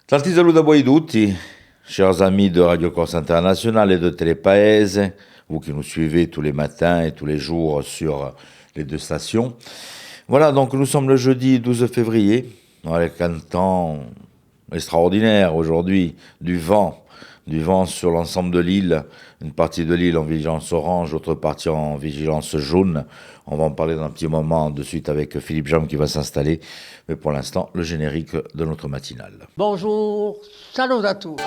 Tanti saluti a voi tutti, chers amis de Radio Corse International et de Télépaèse, vous qui nous suivez tous les matins et tous les jours sur les deux stations. Voilà, donc nous sommes le jeudi 12 février, avec un temps extraordinaire aujourd'hui, du vent sur l'ensemble de l'île, une partie de l'île en vigilance orange, l'autre partie en vigilance jaune. On va en parler dans un petit moment de suite avec Philippe Jam qui va s'installer. Mais pour l'instant, le générique de notre matinale. Bonjour, salut à tous.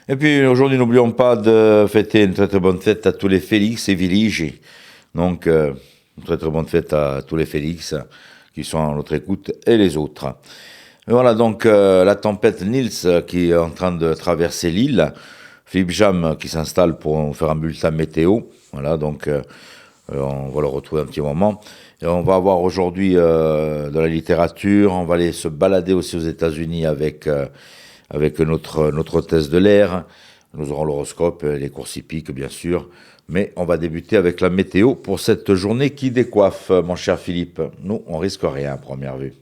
Et puis aujourd'hui, n'oublions pas de fêter une très très bonne fête à tous les Félix et Villigi. Donc, une très très bonne fête à tous les Félix qui sont à notre écoute et les autres. Et voilà donc la tempête Nils qui est en train de traverser l'île. Philippe Jam qui s'installe pour faire un bulletin météo. Voilà, donc on va le retrouver un petit moment. Et on va avoir aujourd'hui de la littérature. On va aller se balader aussi aux États-Unis avec notre hôtesse de l'air. Nous aurons l'horoscope, les courses hippiques bien sûr. Mais on va débuter avec la météo pour cette journée qui décoiffe, mon cher Philippe. Nous, on risque rien à première vue.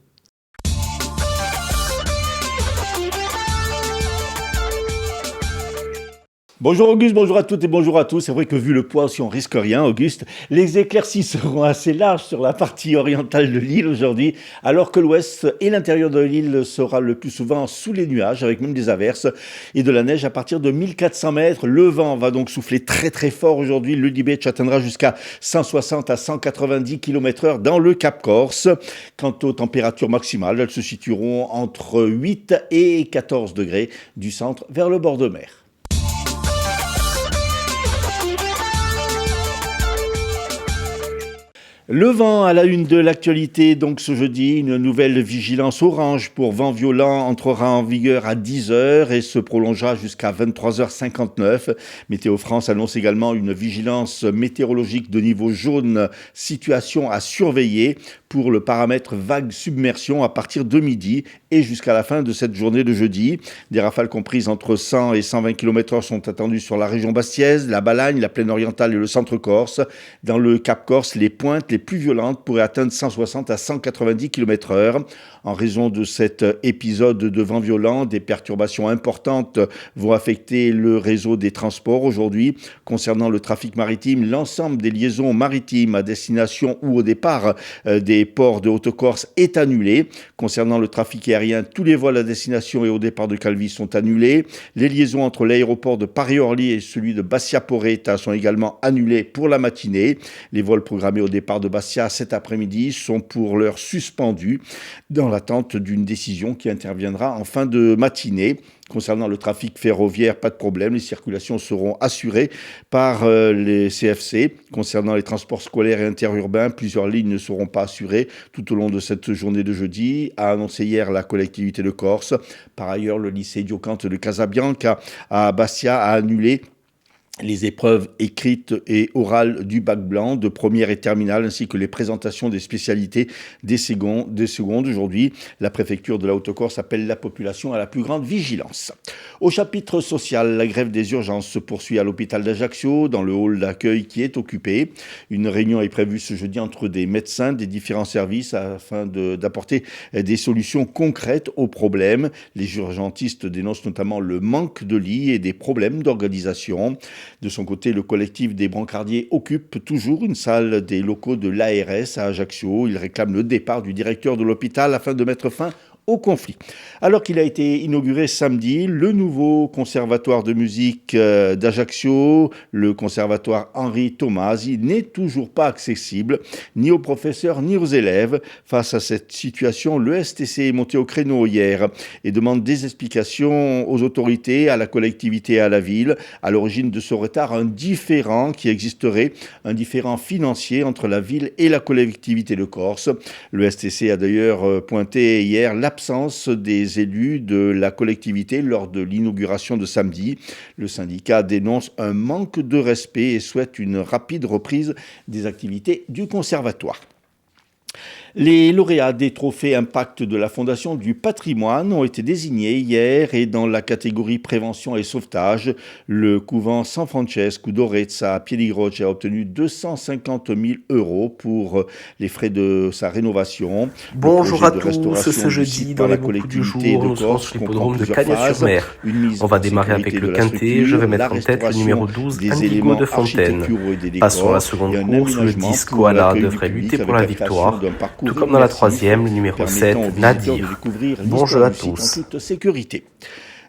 Bonjour Auguste, bonjour à toutes et bonjour à tous. C'est vrai que vu le poids, si on risque rien, Auguste, les éclaircies seront assez larges sur la partie orientale de l'île aujourd'hui, alors que l'ouest et l'intérieur de l'île sera le plus souvent sous les nuages, avec même des averses et de la neige à partir de 1400 mètres. Le vent va donc souffler très très fort aujourd'hui. Le Beach atteindra jusqu'à 160 à 190 km/h dans le Cap Corse. Quant aux températures maximales, elles se situeront entre 8 et 14 degrés du centre vers le bord de mer. Le vent à la une de l'actualité, donc ce jeudi, une nouvelle vigilance orange pour vent violent entrera en vigueur à 10h et se prolongera jusqu'à 23h59. Météo France annonce également une vigilance météorologique de niveau jaune, situation à surveiller pour le paramètre vague submersion à partir de midi et jusqu'à la fin de cette journée de jeudi. Des rafales comprises entre 100 et 120 km/h sont attendues sur la région bastiaise, la Balagne, la plaine orientale et le centre Corse. Dans le Cap Corse, les pointes les plus violentes pourraient atteindre 160 à 190 km/h. En raison de cet épisode de vent violent, des perturbations importantes vont affecter le réseau des transports aujourd'hui. Concernant le trafic maritime, l'ensemble des liaisons maritimes à destination ou au départ des ports de Haute-Corse est annulé. Concernant le trafic aérien, tous les vols à destination et au départ de Calvi sont annulés. Les liaisons entre l'aéroport de Paris-Orly et celui de Bastia-Poretta sont également annulées pour la matinée. Les vols programmés au départ de Bastia cet après-midi sont pour l'heure suspendus dans l'attente d'une décision qui interviendra en fin de matinée. Concernant le trafic ferroviaire, pas de problème, les circulations seront assurées par les CFC. Concernant les transports scolaires et interurbains, plusieurs lignes ne seront pas assurées tout au long de cette journée de jeudi, a annoncé hier la collectivité de Corse. Par ailleurs, le lycée Diocante de Casabianca à Bastia a annulé les épreuves écrites et orales du bac blanc de première et terminale, ainsi que les présentations des spécialités des secondes. Aujourd'hui, la préfecture de la Haute-Corse appelle la population à la plus grande vigilance. Au chapitre social, la grève des urgences se poursuit à l'hôpital d'Ajaccio, dans le hall d'accueil qui est occupé. Une réunion est prévue ce jeudi entre des médecins des différents services afin d'apporter des solutions concrètes aux problèmes. Les urgentistes dénoncent notamment le manque de lits et des problèmes d'organisation. De son côté, le collectif des brancardiers occupe toujours une salle des locaux de l'ARS à Ajaccio. Il réclame le départ du directeur de l'hôpital afin de mettre fin au conflit. Alors qu'il a été inauguré samedi, le nouveau conservatoire de musique d'Ajaccio, le conservatoire Henri Tomasi, n'est toujours pas accessible, ni aux professeurs ni aux élèves. Face à cette situation, le STC est monté au créneau hier et demande des explications aux autorités, à la collectivité et à la ville. À l'origine de ce retard, un différend qui existerait, un différend financier entre la ville et la collectivité de Corse. Le STC a d'ailleurs pointé hier l'absence des élus de la collectivité lors de l'inauguration de samedi. Le syndicat dénonce un manque de respect et souhaite une rapide reprise des activités du conservatoire. Les lauréats des trophées Impact de la Fondation du patrimoine ont été désignés hier et dans la catégorie prévention et sauvetage, le couvent San Francesco d'Orezza à Piedigroce a obtenu 250 000 euros pour les frais de sa rénovation. Le Bonjour projet à de tous, restauration ce du jeudi, site dans par les la beaucoup du collectivité jour, de nous serons Corse sur comprend l'hippodrome de plusieurs Cagnes-sur-Mer. phases. Une mise On va en démarrer avec sécurité le de la quintet, je structure, vais la mettre en tête le numéro restauration 12, des Indigo de éléments Fontaine. architecturaux et des Passons à la décors seconde et un course, le aménagement 10 pour Koala l'accueil du devrait lutter public pour avec la la création victoire, d'un parcours tout comme dans la immersif troisième, le numéro permettant 7, aux visiteurs de Nadir. découvrir Bon jeu l'histoire à du site en tous. toute sécurité.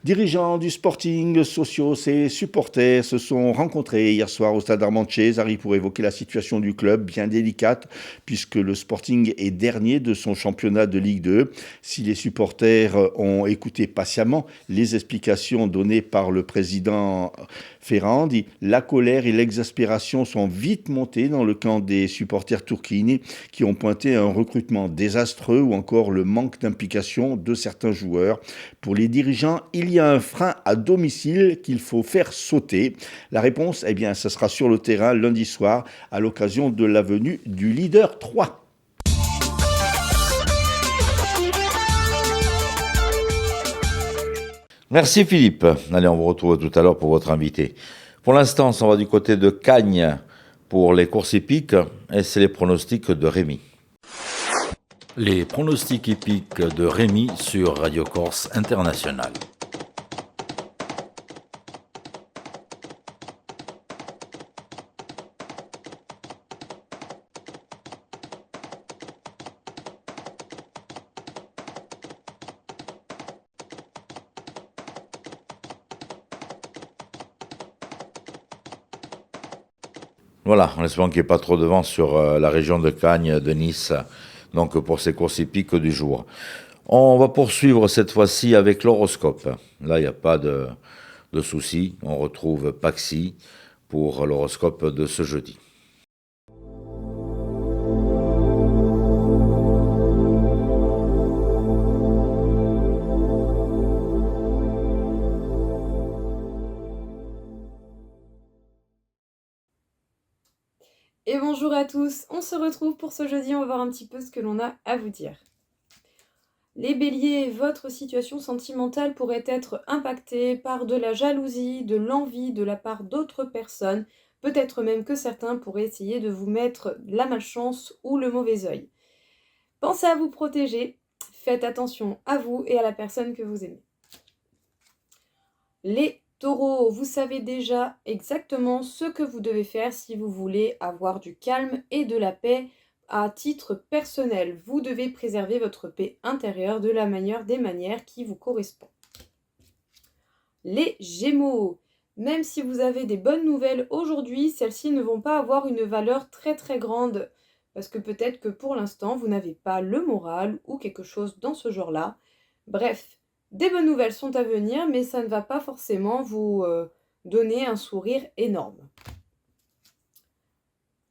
Dirigeants du Sporting, socios et supporters se sont rencontrés hier soir au stade Armand Cesari pour évoquer la situation du club, bien délicate, puisque le Sporting est dernier de son championnat de Ligue 2. Si les supporters ont écouté patiemment les explications données par le président Ferrandi, la colère et l'exaspération sont vite montées dans le camp des supporters turquini qui ont pointé un recrutement désastreux ou encore le manque d'implication de certains joueurs. Pour les dirigeants, il y a un frein à domicile qu'il faut faire sauter. La réponse, eh bien, ce sera sur le terrain lundi soir à l'occasion de la venue du leader 3. Merci Philippe. Allez, on vous retrouve tout à l'heure pour votre invité. Pour l'instant, on va du côté de Cagnes pour les courses hippiques et c'est les pronostics de Rémi. Les pronostics hippiques de Rémi sur Radio Corse International. Voilà, en espérant qu'il n'y ait pas trop de vent sur la région de Cagnes, de Nice, donc pour ces courses hippiques du jour. On va poursuivre cette fois-ci avec l'horoscope. Là, il n'y a pas de souci. On retrouve Paxi pour l'horoscope de ce jeudi. Et bonjour à tous, on se retrouve pour ce jeudi, on va voir un petit peu ce que l'on a à vous dire. Les béliers, votre situation sentimentale pourrait être impactée par de la jalousie, de l'envie de la part d'autres personnes, peut-être même que certains pourraient essayer de vous mettre la malchance ou le mauvais œil. Pensez à vous protéger, faites attention à vous et à la personne que vous aimez. Les taureaux, vous savez déjà exactement ce que vous devez faire si vous voulez avoir du calme et de la paix à titre personnel. Vous devez préserver votre paix intérieure de la manière des manières qui vous correspond. Les gémeaux, même si vous avez des bonnes nouvelles aujourd'hui, celles-ci ne vont pas avoir une valeur très très grande parce que peut-être que pour l'instant vous n'avez pas le moral ou quelque chose dans ce genre-là. Bref, des bonnes nouvelles sont à venir, mais ça ne va pas forcément vous donner un sourire énorme.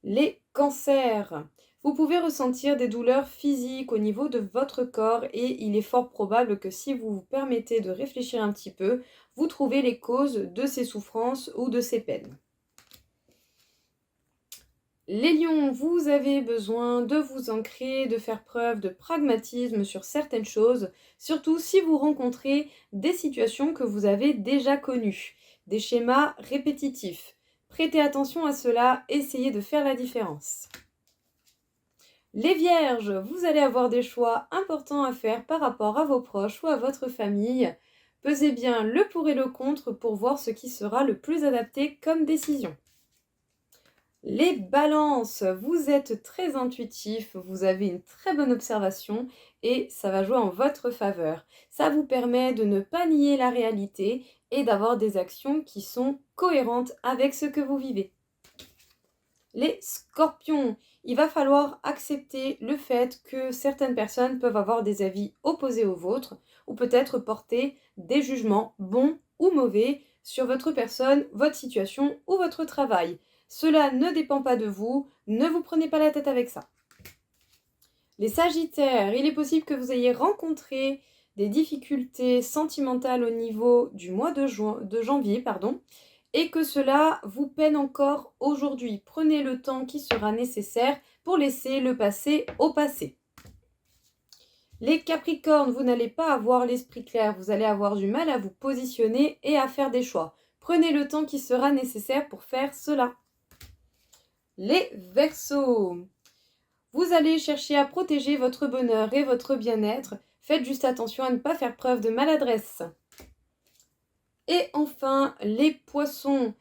Les cancers. Vous pouvez ressentir des douleurs physiques au niveau de votre corps et il est fort probable que si vous vous permettez de réfléchir un petit peu, vous trouvez les causes de ces souffrances ou de ces peines. Les lions, vous avez besoin de vous ancrer, de faire preuve de pragmatisme sur certaines choses, surtout si vous rencontrez des situations que vous avez déjà connues, des schémas répétitifs. Prêtez attention à cela, essayez de faire la différence. Les vierges, vous allez avoir des choix importants à faire par rapport à vos proches ou à votre famille. Pesez bien le pour et le contre pour voir ce qui sera le plus adapté comme décision. Les balances, vous êtes très intuitif, vous avez une très bonne observation et ça va jouer en votre faveur. Ça vous permet de ne pas nier la réalité et d'avoir des actions qui sont cohérentes avec ce que vous vivez. Les scorpions, il va falloir accepter le fait que certaines personnes peuvent avoir des avis opposés aux vôtres ou peut-être porter des jugements bons ou mauvais sur votre personne, votre situation ou votre travail. Cela ne dépend pas de vous, ne vous prenez pas la tête avec ça. Les sagittaires, il est possible que vous ayez rencontré des difficultés sentimentales au niveau du mois de janvier, et que cela vous peine encore aujourd'hui. Prenez le temps qui sera nécessaire pour laisser le passé au passé. Les Capricornes, vous n'allez pas avoir l'esprit clair, vous allez avoir du mal à vous positionner et à faire des choix. Prenez le temps qui sera nécessaire pour faire cela. Les Verseaux, vous allez chercher à protéger votre bonheur et votre bien-être. Faites juste attention à ne pas faire preuve de maladresse. Et enfin, les Poissons.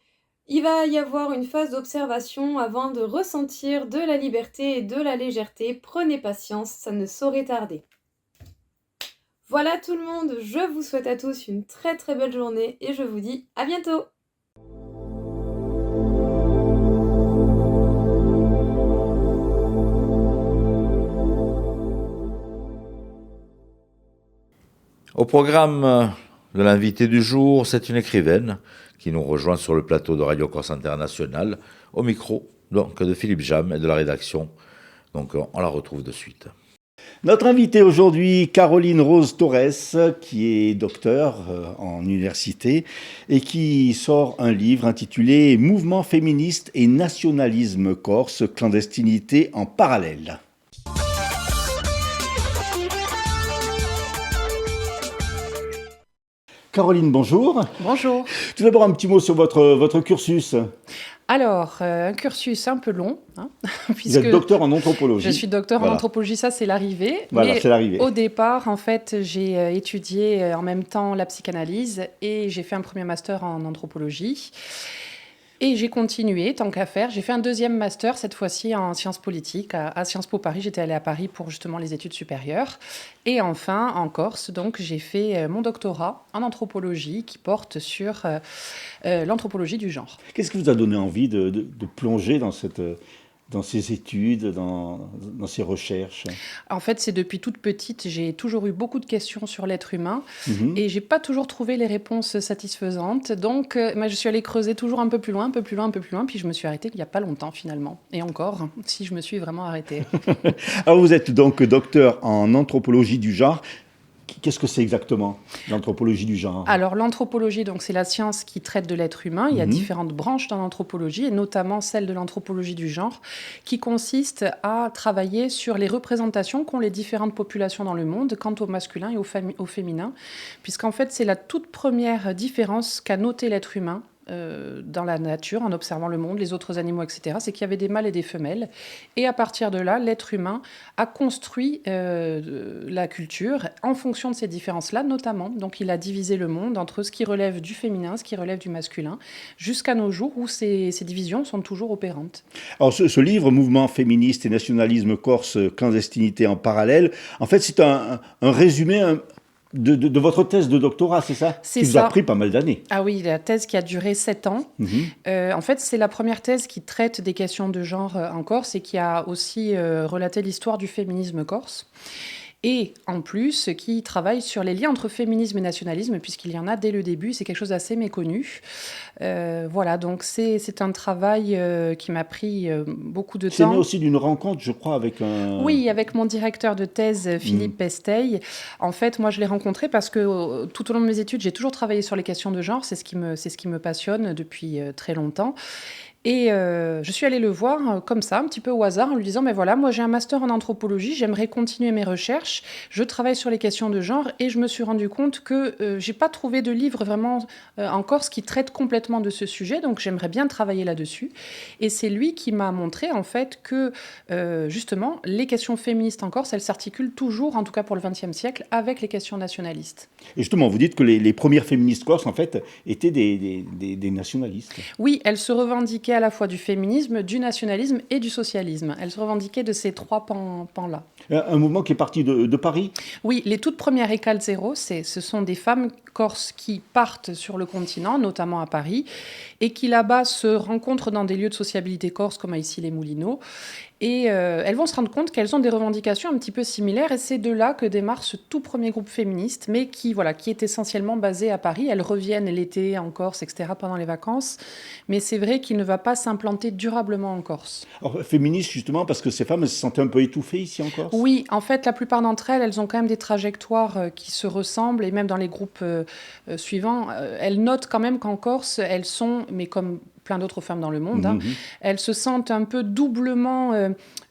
Il va y avoir une phase d'observation avant de ressentir de la liberté et de la légèreté. Prenez patience, ça ne saurait tarder. Voilà tout le monde, je vous souhaite à tous une très très belle journée et je vous dis à bientôt. Au programme de l'invité du jour, c'est une écrivaine qui nous rejoint sur le plateau de Radio Corse International, au micro donc, de Philippe Jam et de la rédaction. Donc on la retrouve de suite. Notre invitée aujourd'hui, Caroline Rose Torres, qui est docteure en université et qui sort un livre intitulé « Mouvement féministe et nationalisme corse, clandestinité en parallèle ». Caroline, bonjour. Bonjour. Tout d'abord, un petit mot sur votre cursus. Alors, un cursus un peu long, puisque vous êtes docteur en anthropologie. Je suis docteur en anthropologie, ça c'est l'arrivée. Voilà, c'est l'arrivée. Au départ, en fait, j'ai étudié en même temps la psychanalyse et j'ai fait un premier master en anthropologie. Et j'ai continué, tant qu'à faire. J'ai fait un deuxième master, cette fois-ci en sciences politiques, à Sciences Po Paris. J'étais allée à Paris pour justement les études supérieures. Et enfin, en Corse, donc, j'ai fait mon doctorat en anthropologie qui porte sur l'anthropologie du genre. Qu'est-ce qui vous a donné envie de plonger dans ces études, dans ces recherches? En fait, c'est depuis toute petite, j'ai toujours eu beaucoup de questions sur l'être humain et j'ai pas toujours trouvé les réponses satisfaisantes. Donc, je suis allée creuser toujours un peu plus loin, puis je me suis arrêtée il y a pas longtemps finalement. Et encore, si je me suis vraiment arrêtée. Alors, vous êtes donc docteur en anthropologie du genre. Qu'est-ce que c'est exactement, l'anthropologie du genre? Alors, l'anthropologie, donc, c'est la science qui traite de l'être humain. Il y a différentes branches dans l'anthropologie, et notamment celle de l'anthropologie du genre, qui consiste à travailler sur les représentations qu'ont les différentes populations dans le monde quant au masculin et au féminin, puisqu'en fait, c'est la toute première différence qu'a notée l'être humain dans la nature, en observant le monde, les autres animaux, etc., c'est qu'il y avait des mâles et des femelles. Et à partir de là, l'être humain a construit la culture en fonction de ces différences-là, notamment. Donc il a divisé le monde entre ce qui relève du féminin, ce qui relève du masculin, jusqu'à nos jours où ces divisions sont toujours opérantes. Alors ce livre, Mouvement féministe et nationalisme corse, clandestinité en parallèle, en fait c'est un résumé... De votre thèse de doctorat, c'est ça? C'est qui vous a pris pas mal d'années. Ah oui, la thèse qui a duré 7 ans. En fait, c'est la première thèse qui traite des questions de genre en Corse et qui a aussi relaté l'histoire du féminisme corse. Et en plus, qui travaille sur les liens entre féminisme et nationalisme, puisqu'il y en a dès le début, c'est quelque chose d'assez méconnu. Voilà, donc c'est un travail qui m'a pris beaucoup de temps. C'est né aussi d'une rencontre, je crois, avec un... Oui, avec mon directeur de thèse, Philippe Pesteil. En fait, moi, je l'ai rencontré parce que tout au long de mes études, j'ai toujours travaillé sur les questions de genre. C'est ce qui me passionne depuis très longtemps. Et je suis allée le voir comme ça, un petit peu au hasard, en lui disant, mais voilà, moi j'ai un master en anthropologie, j'aimerais continuer mes recherches, je travaille sur les questions de genre, et je me suis rendu compte que j'ai pas trouvé de livre vraiment en Corse qui traite complètement de ce sujet, donc j'aimerais bien travailler là-dessus. Et c'est lui qui m'a montré en fait que justement, les questions féministes en Corse, elles s'articulent toujours, en tout cas pour le XXe siècle, avec les questions nationalistes. Et justement, vous dites que les premières féministes corses, en fait, étaient des nationalistes. Oui, elles se revendiquaient à la fois du féminisme, du nationalisme et du socialisme. Elles se revendiquaient de ces trois pans-là. Un mouvement qui est parti de Paris? Oui, les toutes premières École Zéro, ce sont des femmes corses qui partent sur le continent, notamment à Paris, et qui là-bas se rencontrent dans des lieux de sociabilité corse comme à Issy-les-Moulineaux. Et elles vont se rendre compte qu'elles ont des revendications un petit peu similaires. Et c'est de là que démarre ce tout premier groupe féministe, mais qui est essentiellement basé à Paris. Elles reviennent l'été en Corse, etc., pendant les vacances. Mais c'est vrai qu'il ne va pas s'implanter durablement en Corse. Alors, féministe, justement, parce que ces femmes, elles se sentaient un peu étouffées ici en Corse? Oui, en fait, la plupart d'entre elles, elles ont quand même des trajectoires qui se ressemblent. Et même dans les groupes suivants, elles notent quand même qu'en Corse, elles sont, mais comme plein d'autres femmes dans le monde, hein, elles se sentent un peu doublement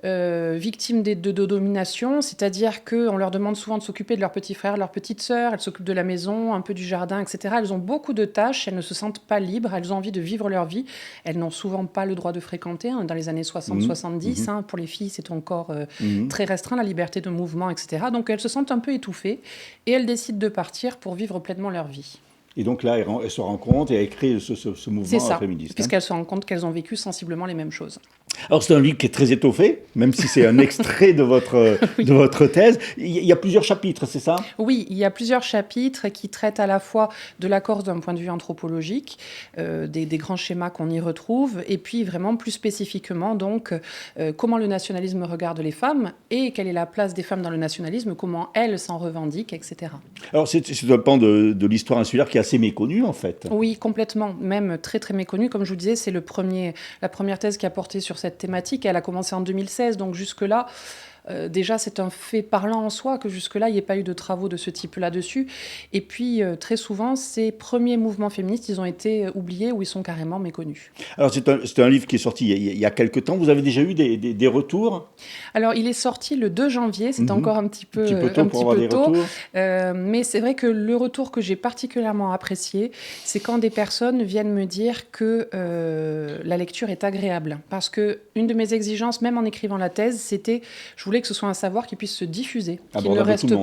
victimes de domination, c'est-à-dire qu'on leur demande souvent de s'occuper de leurs petits frères, leurs petites sœurs, elles s'occupent de la maison, un peu du jardin, etc. Elles ont beaucoup de tâches, elles ne se sentent pas libres, elles ont envie de vivre leur vie, elles n'ont souvent pas le droit de fréquenter, hein, dans les années 60-70, hein, pour les filles c'est encore très restreint, la liberté de mouvement, etc. Donc elles se sentent un peu étouffées et elles décident de partir pour vivre pleinement leur vie. Et donc là, elles se rencontrent et elles créent ce mouvement féministe. Puisqu'elles se rendent compte qu'elles ont vécu sensiblement les mêmes choses. Alors c'est un livre qui est très étoffé, même si c'est un extrait de votre thèse. Il y a plusieurs chapitres, c'est ça ? Oui, il y a plusieurs chapitres qui traitent à la fois de la Corse d'un point de vue anthropologique, des grands schémas qu'on y retrouve, et puis vraiment plus spécifiquement donc comment le nationalisme regarde les femmes et quelle est la place des femmes dans le nationalisme, comment elles s'en revendiquent, etc. Alors c'est un pan de l'histoire insulaire qui est assez méconnu en fait. Oui, complètement, même très très méconnu. Comme je vous disais, c'est la première thèse qui a porté sur cette thématique. Elle a commencé en 2016, donc jusque-là, déjà c'est un fait parlant en soi que jusque-là, il n'y ait pas eu de travaux de ce type là-dessus. Et puis, très souvent, ces premiers mouvements féministes, ils ont été oubliés ou ils sont carrément méconnus. Alors c'est un livre qui est sorti il y a quelques temps. Vous avez déjà eu des retours ? Alors, il est sorti le 2 janvier, c'est encore un petit peu tôt. Mais c'est vrai que le retour que j'ai particulièrement apprécié, c'est quand des personnes viennent me dire que la lecture est agréable. Parce qu'une de mes exigences, même en écrivant la thèse, c'était, je voulais que ce soit un savoir qui puisse se diffuser, qui ne reste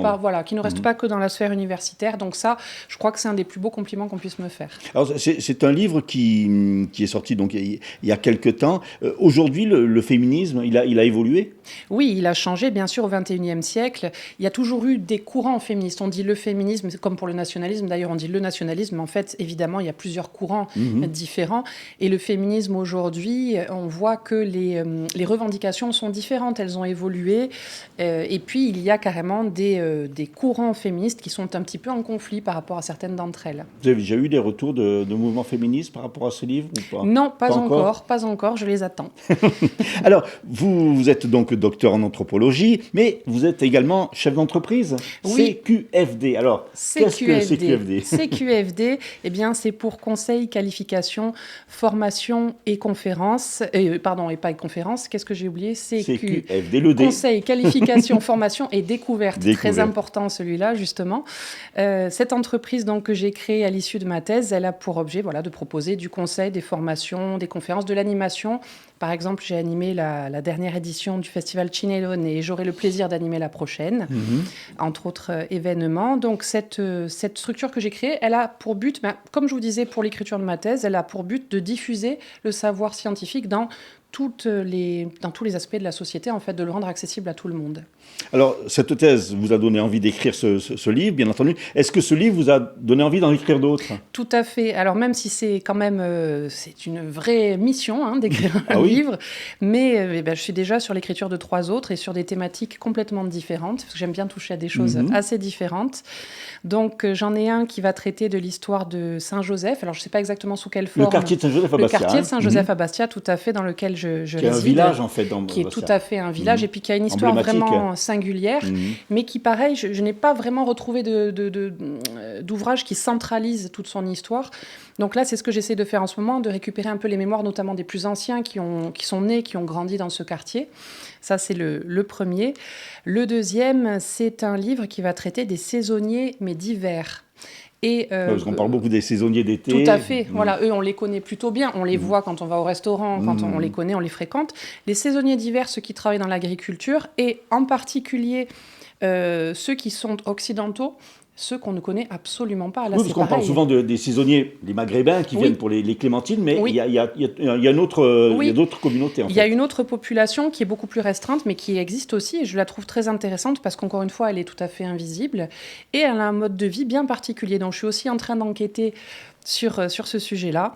pas que dans la sphère universitaire. Donc ça, je crois que c'est un des plus beaux compliments qu'on puisse me faire. Alors c'est un livre qui est sorti donc il y a quelques temps. Aujourd'hui, le féminisme, il a évolué ? Oui, il a changé, bien sûr, au XXIe siècle. Il y a toujours eu des courants féministes. On dit le féminisme, comme pour le nationalisme. D'ailleurs, on dit le nationalisme. En fait, évidemment, il y a plusieurs courants différents. Et le féminisme, aujourd'hui, on voit que les revendications sont différentes. Elles ont évolué. Et puis, il y a carrément des courants féministes qui sont un petit peu en conflit par rapport à certaines d'entre elles. Vous avez déjà eu des retours de mouvements féministes par rapport à ce livre ou pas ? Non, pas encore. Je les attends. Alors, vous êtes donc docteur en anthropologie, mais vous êtes également chef d'entreprise. Oui. CQFD. Alors, qu'est-ce que CQFD ? CQFD, eh bien, c'est pour Conseil, Qualification, Formation et Conférences. Et pas conférences, qu'est-ce que j'ai oublié ? CQFD, le D. Conseil, Qualification, Formation et Découverte. Très important celui-là, justement. Cette entreprise donc, que j'ai créée à l'issue de ma thèse, elle a pour objet de proposer du conseil, des formations, des conférences, de l'animation. Par exemple, j'ai animé la dernière édition du festival Cinelone et j'aurai le plaisir d'animer la prochaine, entre autres événements. Donc, cette structure que j'ai créée, elle a pour but, comme je vous disais pour l'écriture de ma thèse, elle a pour but de diffuser le savoir scientifique dans tous les aspects de la société, en fait, de le rendre accessible à tout le monde. Alors, cette thèse vous a donné envie d'écrire ce livre, bien entendu. Est-ce que ce livre vous a donné envie d'en écrire d'autres ? Tout à fait. Alors, même si c'est quand même c'est une vraie mission d'écrire un livre, mais je suis déjà sur l'écriture de 3 autres et sur des thématiques complètement différentes, parce que j'aime bien toucher à des choses assez différentes. Donc, j'en ai un qui va traiter de l'histoire de Saint-Joseph. Alors, je ne sais pas exactement sous quelle forme. Le quartier de Saint-Joseph à Bastia. Le quartier de Saint-Joseph à Bastia, tout à fait, dans lequel je réside. Qui est un village, en fait. Qui est tout à fait un village, et puis qui a une histoire vraiment singulière, mais qui, pareil, je n'ai pas vraiment retrouvé d'ouvrage qui centralise toute son histoire. Donc là, c'est ce que j'essaie de faire en ce moment, de récupérer un peu les mémoires, notamment des plus anciens qui sont nés, qui ont grandi dans ce quartier. Ça, c'est le premier. Le deuxième, c'est un livre qui va traiter des saisonniers, mais d'hiver. Parce qu'on parle beaucoup des saisonniers d'été. Tout à fait. Voilà, eux, on les connaît plutôt bien. On les voit quand on va au restaurant, quand on les connaît, on les fréquente. Les saisonniers d'hiver, ceux qui travaillent dans l'agriculture, et en particulier ceux qui sont occidentaux, ceux qu'on ne connaît absolument pas. Là, parce qu'on parle souvent des saisonniers, les Maghrébins qui viennent pour les clémentines, mais il y a d'autres communautés. Il y a une autre population qui est beaucoup plus restreinte, mais qui existe aussi, et je la trouve très intéressante parce qu'encore une fois, elle est tout à fait invisible, et elle a un mode de vie bien particulier. Donc, je suis aussi en train d'enquêter sur ce sujet-là.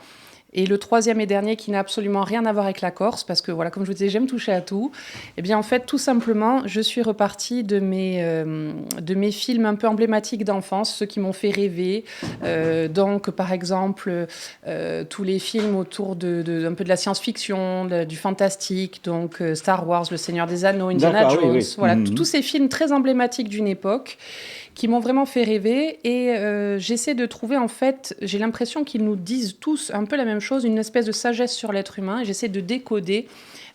Et le troisième et dernier, qui n'a absolument rien à voir avec la Corse, parce que, voilà, comme je vous disais, j'aime toucher à tout. Eh bien, en fait, tout simplement, je suis repartie de mes films un peu emblématiques d'enfance, ceux qui m'ont fait rêver. Donc, par exemple, tous les films autour un peu de la science-fiction, du fantastique, donc Star Wars, Le Seigneur des Anneaux, Indiana Jones. Oui. Voilà, tous ces films très emblématiques d'une époque. qui m'ont vraiment fait rêver. Et j'essaie de trouver, en fait, j'ai l'impression qu'ils nous disent tous un peu la même chose, une espèce de sagesse sur l'être humain. Et j'essaie de décoder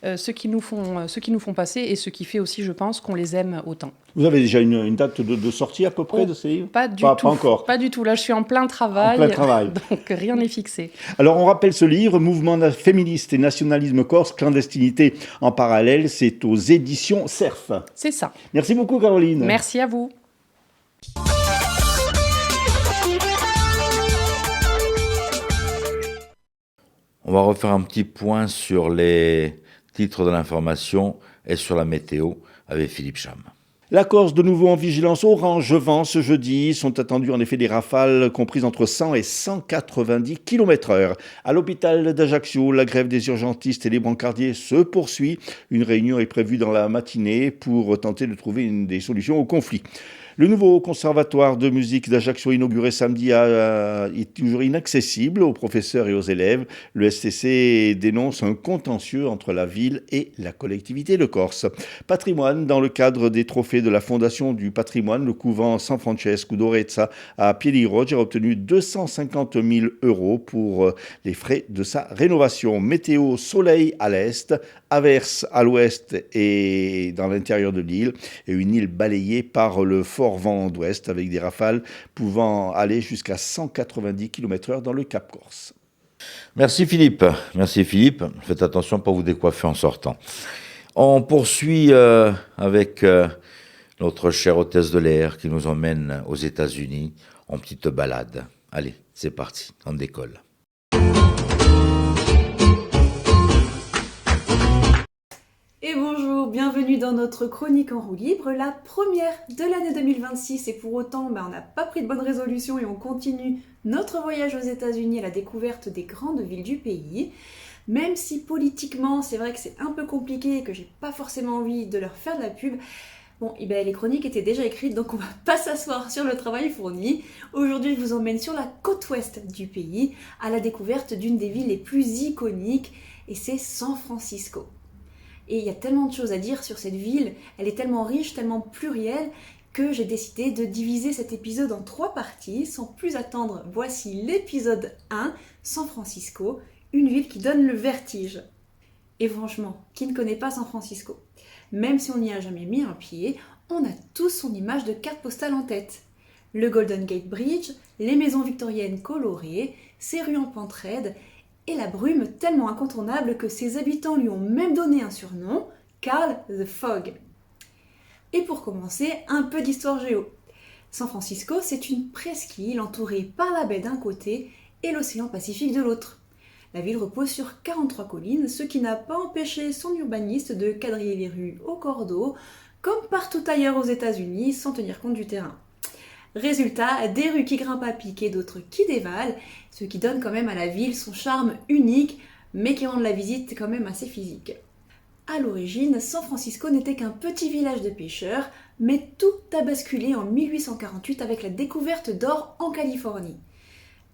ce qu'ils nous font passer et ce qui fait aussi, je pense, qu'on les aime autant. Vous avez déjà une date de sortie à peu près de ces livres ? Pas du tout. Pas encore. Pas du tout. Là, je suis en plein travail. Donc, rien n'est fixé. Alors, on rappelle ce livre, Mouvement féministe et nationalisme corse, clandestinité en parallèle. C'est aux éditions Cerf. C'est ça. Merci beaucoup, Caroline. Merci à vous. On va refaire un petit point sur les titres de l'information et sur la météo avec Philippe Cham. La Corse, de nouveau en vigilance orange vent ce jeudi. Sont attendues en effet des rafales comprises entre 100 et 190 km/h. À l'hôpital d'Ajaccio, la grève des urgentistes et des brancardiers se poursuit. Une réunion est prévue dans la matinée pour tenter de trouver des solutions au conflit. Le nouveau conservatoire de musique d'Ajaccio, inauguré samedi, est toujours inaccessible aux professeurs et aux élèves. Le STC dénonce un contentieux entre la ville et la collectivité de Corse. Patrimoine, dans le cadre des trophées de la Fondation du patrimoine, le couvent San Francesco d'Orezza à Piediroge a obtenu 250 000 € pour les frais de sa rénovation. Météo, soleil à l'est, averse à l'ouest et dans l'intérieur de l'île, et une île balayée par le fort vent d'ouest avec des rafales pouvant aller jusqu'à 190 km/h dans le Cap Corse. Merci Philippe. Faites attention pour vous décoiffer en sortant. On poursuit avec notre chère hôtesse de l'air qui nous emmène aux États-Unis en petite balade. Allez, c'est parti, on décolle. Et bonjour, bienvenue dans notre chronique en roue libre, la première de l'année 2026. Et pour autant, on n'a pas pris de bonnes résolutions et on continue notre voyage aux États-Unis à la découverte des grandes villes du pays. Même si politiquement, c'est vrai que c'est un peu compliqué et que j'ai pas forcément envie de leur faire de la pub. Bon, les chroniques étaient déjà écrites, donc on va pas s'asseoir sur le travail fourni. Aujourd'hui, je vous emmène sur la côte ouest du pays, à la découverte d'une des villes les plus iconiques, et c'est San Francisco. Et il y a tellement de choses à dire sur cette ville, elle est tellement riche, tellement plurielle, que j'ai décidé de diviser cet épisode en 3 parties. Sans plus attendre, voici l'épisode 1, San Francisco, une ville qui donne le vertige. Et franchement, qui ne connaît pas San Francisco ? Même si on n'y a jamais mis un pied, on a tous son image de carte postale en tête. Le Golden Gate Bridge, les maisons victoriennes colorées, ses rues en pente raide, et la brume tellement incontournable que ses habitants lui ont même donné un surnom, Carl the Fog. Et pour commencer, un peu d'histoire géo. San Francisco, c'est une presqu'île entourée par la baie d'un côté et l'océan Pacifique de l'autre. La ville repose sur 43 collines, ce qui n'a pas empêché son urbaniste de quadriller les rues au cordeau, comme partout ailleurs aux États-Unis, sans tenir compte du terrain. Résultat, des rues qui grimpent à pic et d'autres qui dévalent, ce qui donne quand même à la ville son charme unique, mais qui rend la visite quand même assez physique. À l'origine, San Francisco n'était qu'un petit village de pêcheurs, mais tout a basculé en 1848 avec la découverte d'or en Californie.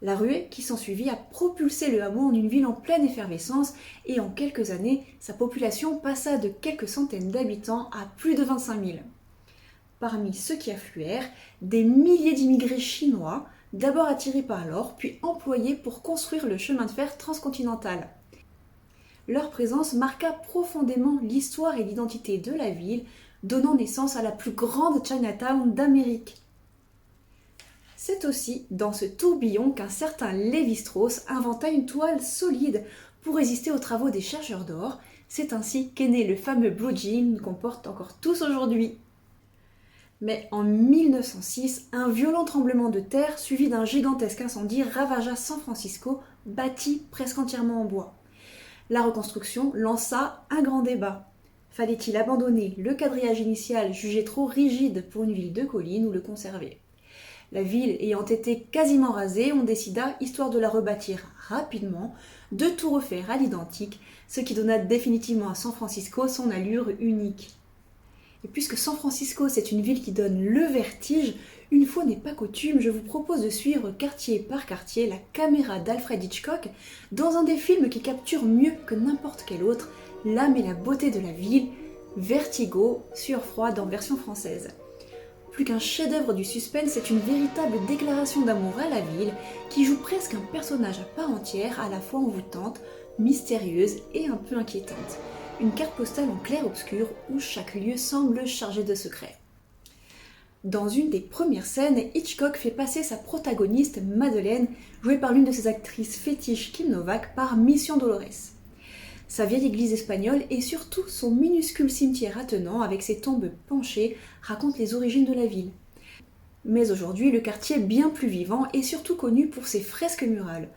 La ruée qui s'ensuivit a propulsé le hameau en une ville en pleine effervescence, et en quelques années, sa population passa de quelques centaines d'habitants à plus de 25 000. Parmi ceux qui affluèrent, des milliers d'immigrés chinois, d'abord attirés par l'or, puis employés pour construire le chemin de fer transcontinental. Leur présence marqua profondément l'histoire et l'identité de la ville, donnant naissance à la plus grande Chinatown d'Amérique. C'est aussi dans ce tourbillon qu'un certain Lévi-Strauss inventa une toile solide pour résister aux travaux des chercheurs d'or. C'est ainsi qu'est né le fameux blue jean qu'on porte encore tous aujourd'hui. Mais en 1906, un violent tremblement de terre suivi d'un gigantesque incendie ravagea San Francisco, bâti presque entièrement en bois. La reconstruction lança un grand débat. Fallait-il abandonner le quadrillage initial jugé trop rigide pour une ville de collines ou le conserver ? La ville ayant été quasiment rasée, on décida, histoire de la rebâtir rapidement, de tout refaire à l'identique, ce qui donna définitivement à San Francisco son allure unique. Et puisque San Francisco, c'est une ville qui donne le vertige, une fois n'est pas coutume, je vous propose de suivre quartier par quartier la caméra d'Alfred Hitchcock dans un des films qui capture mieux que n'importe quel autre l'âme et la beauté de la ville, Vertigo, Sueur froide en version française. Plus qu'un chef-d'œuvre du suspense, c'est une véritable déclaration d'amour à la ville qui joue presque un personnage à part entière, à la fois envoûtante, mystérieuse et un peu inquiétante. Une carte postale en clair-obscur où chaque lieu semble chargé de secrets. Dans une des premières scènes, Hitchcock fait passer sa protagoniste Madeleine, jouée par l'une de ses actrices fétiches Kim Novak, par Mission Dolores. Sa vieille église espagnole et surtout son minuscule cimetière attenant avec ses tombes penchées racontent les origines de la ville. Mais aujourd'hui, le quartier bien plus vivant est surtout connu pour ses fresques murales.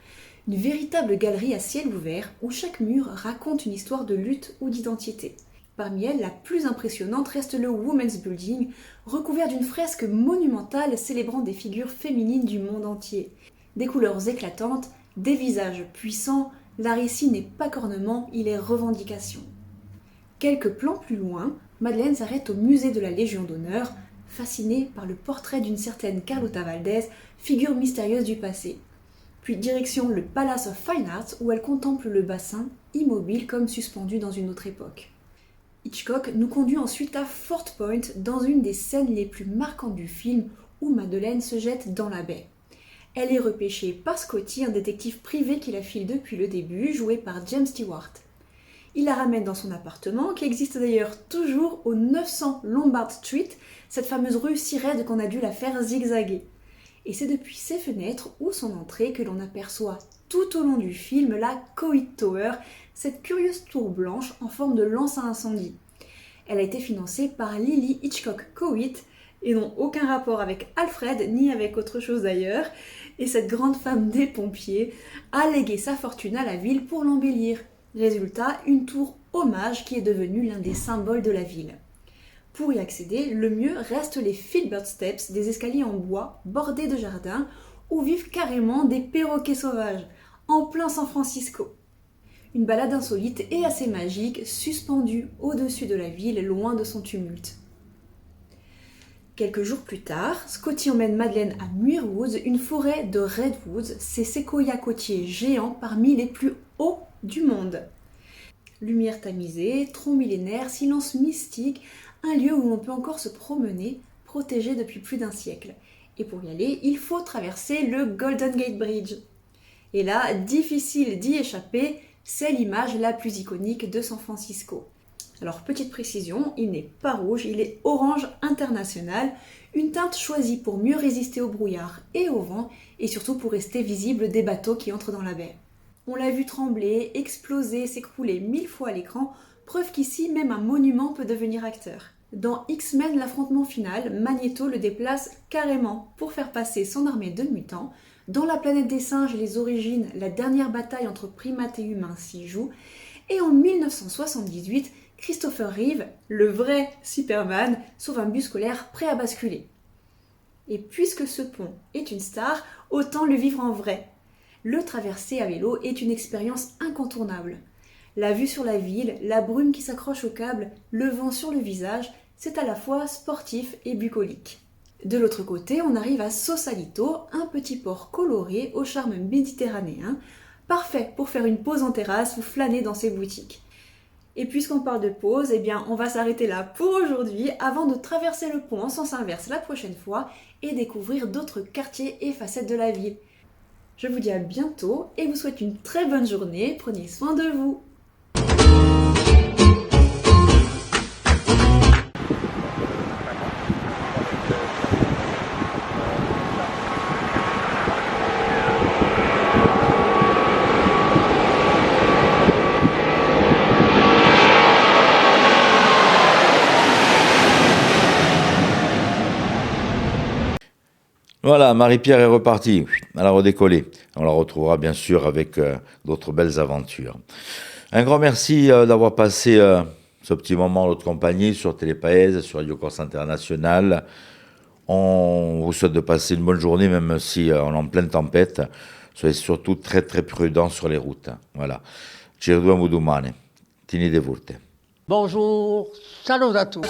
Une véritable galerie à ciel ouvert où chaque mur raconte une histoire de lutte ou d'identité. Parmi elles, la plus impressionnante reste le Women's Building, recouvert d'une fresque monumentale célébrant des figures féminines du monde entier. Des couleurs éclatantes, des visages puissants, l'art ici n'est pas qu'ornement, il est revendication. Quelques plans plus loin, Madeleine s'arrête au musée de la Légion d'honneur, fascinée par le portrait d'une certaine Carlota Valdés, figure mystérieuse du passé. Puis direction le Palace of Fine Arts où elle contemple le bassin, immobile comme suspendu dans une autre époque. Hitchcock nous conduit ensuite à Fort Point, dans une des scènes les plus marquantes du film, où Madeleine se jette dans la baie. Elle est repêchée par Scotty, un détective privé qui la file depuis le début, joué par James Stewart. Il la ramène dans son appartement, qui existe d'ailleurs toujours au 900 Lombard Street, cette fameuse rue si raide qu'on a dû la faire zigzaguer. Et c'est depuis ses fenêtres ou son entrée que l'on aperçoit tout au long du film la Coit Tower, cette curieuse tour blanche en forme de lance à incendie. Elle a été financée par Lily Hitchcock Coit et n'ont aucun rapport avec Alfred ni avec autre chose d'ailleurs, et cette grande femme des pompiers a légué sa fortune à la ville pour l'embellir. Résultat, une tour hommage qui est devenue l'un des symboles de la ville. Pour y accéder, le mieux reste les Filbert Steps, des escaliers en bois bordés de jardins où vivent carrément des perroquets sauvages, en plein San Francisco. Une balade insolite et assez magique, suspendue au-dessus de la ville, loin de son tumulte. Quelques jours plus tard, Scotty emmène Madeleine à Muir Woods, une forêt de redwoods, ces séquoias côtiers géants parmi les plus hauts du monde. Lumière tamisée, troncs millénaires, silence mystique, un lieu où l'on peut encore se promener, protégé depuis plus d'un siècle. Et pour y aller, il faut traverser le Golden Gate Bridge. Et là, difficile d'y échapper, c'est l'image la plus iconique de San Francisco. Alors petite précision, il n'est pas rouge, il est orange international, une teinte choisie pour mieux résister au brouillard et au vent, et surtout pour rester visible des bateaux qui entrent dans la baie. On l'a vu trembler, exploser, s'écrouler 1000 fois à l'écran, preuve qu'ici même un monument peut devenir acteur. Dans X-Men, l'affrontement final, Magneto le déplace carrément pour faire passer son armée de mutants. Dans La planète des singes et les origines, la dernière bataille entre primates et humains s'y joue. Et en 1978, Christopher Reeve, le vrai Superman, sauve un bus scolaire prêt à basculer. Et puisque ce pont est une star, autant le vivre en vrai. Le traverser à vélo est une expérience incontournable. La vue sur la ville, la brume qui s'accroche au câble, le vent sur le visage, c'est à la fois sportif et bucolique. De l'autre côté, on arrive à Sausalito, un petit port coloré au charme méditerranéen, parfait pour faire une pause en terrasse ou flâner dans ses boutiques. Et puisqu'on parle de pause, eh bien on va s'arrêter là pour aujourd'hui avant de traverser le pont en sens inverse la prochaine fois et découvrir d'autres quartiers et facettes de la ville. Je vous dis à bientôt et vous souhaite une très bonne journée, prenez soin de vous. Voilà, Marie-Pierre est repartie. Elle a redécollé. On la retrouvera bien sûr avec d'autres belles aventures. Un grand merci d'avoir passé ce petit moment en notre compagnie sur Télépaèse, sur Radio Corse International. On vous souhaite de passer une bonne journée, même si on est en pleine tempête. Soyez surtout très très prudents sur les routes. Voilà. Ci vediamo domani. Tenete forte. Bonjour, salut à tous.